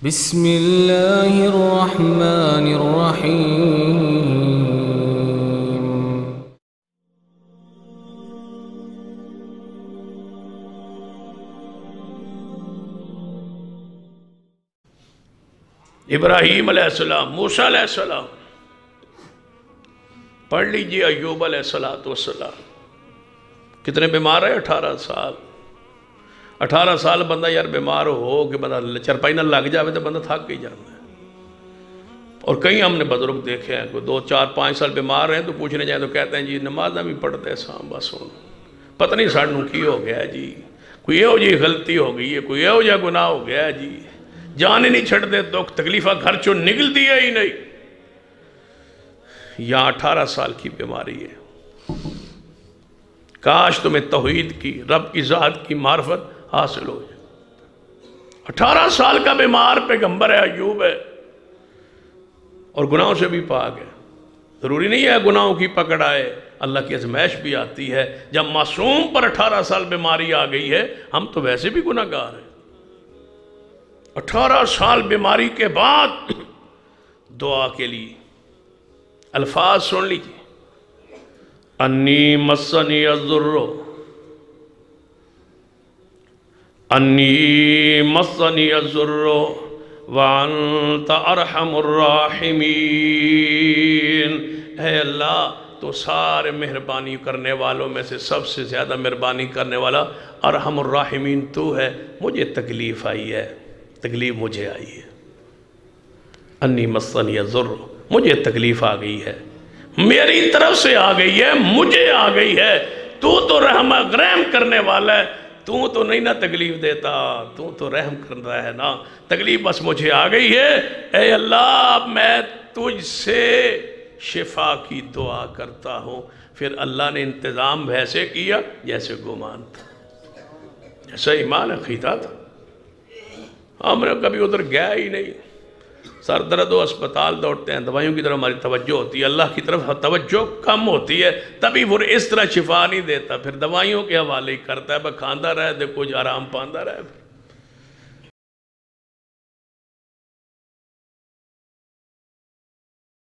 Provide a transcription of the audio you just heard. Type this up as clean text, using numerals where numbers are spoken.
بسم اللہ الرحمن الرحیم۔ ابراہیم علیہ السلام، موسیٰ علیہ السلام، پڑھ لیجئے ایوب علیہ السلام، کتنے بیمار ہے؟ 18 سال 18 سال بندہ یار بیمار ہو کہ بندہ چرپائی نہ لگ جاوے تو بندہ تھک ہی جانا ہے۔ اور کئی ہم نے بزرگ دیکھے ہیں، کوئی 2 4 5 سال بیمار ہیں تو پوچھنے جائیں تو کہتے ہیں جی نمازہ بھی پڑھتے ہیں سام بس ہوں، پتہ نہیں ساڑھنوں کی ہو گیا ہے جی، کوئی یہ ہو جی غلطی ہو گئی ہے، کوئی یہ ہو جا گناہ ہو گیا ہے جی، جان ہی نہیں چھڑ دے تو تکلیفہ گھر چو نگل دیا ہی نہیں۔ یہاں 18 سال کی بیماری ہے۔ کاش تمہیں توحید کی، رب کی ذات کی معرفت حاصل ہو جائے۔ 18 سال کا بیمار پیغمبر ہے، ایوب ہے، اور گناہوں سے بھی پاک ہے۔ ضروری نہیں ہے گناہوں کی پکڑ آئے، اللہ کی ازمائش بھی آتی ہے۔ جب معصوم پر 18 سال بیماری آ گئی ہے، ہم تو ویسے بھی گناہگار ہیں۔ 18 سال بیماری کے بعد دعا کے لیے الفاظ سن لیجیے۔ انی مسنی الضر وانت ارحم الراحمین۔ اے اللہ تو سارے مہربانی کرنے والوں میں سے سب سے زیادہ مہربانی کرنے والا ارحم الراحمین تو ہے، مجھے تکلیف آئی ہے، تکلیف مجھے آئی ہے۔ انی مسنی الضر، مجھے تکلیف آ گئی ہے، میری طرف سے آ گئی ہے، مجھے آ گئی ہے۔ تو رحم کرنے والا ہے، تو نہیں نہ تکلیف دیتا، تو رحم کرتا ہے نا۔ تکلیف بس مجھے آ گئی ہے، اے اللہ میں تجھ سے شفا کی دعا کرتا ہوں۔ پھر اللہ نے انتظام ویسے کیا جیسے گمان تھا، جیسا ایمان عقیدہ تھا۔ ہم نے کبھی ادھر گیا ہی نہیں، سر درد و اسپتال دوڑتے ہیں، دوائیوں کی طرف ہماری توجہ ہوتی ہے، اللہ کی طرف توجہ کم ہوتی ہے، تبھی وہ اس طرح شفا نہیں دیتا، پھر دوائیوں کے حوالے ہی کرتا ہے، کھاندہ رہے دے کچھ آرام پاندہ رہے۔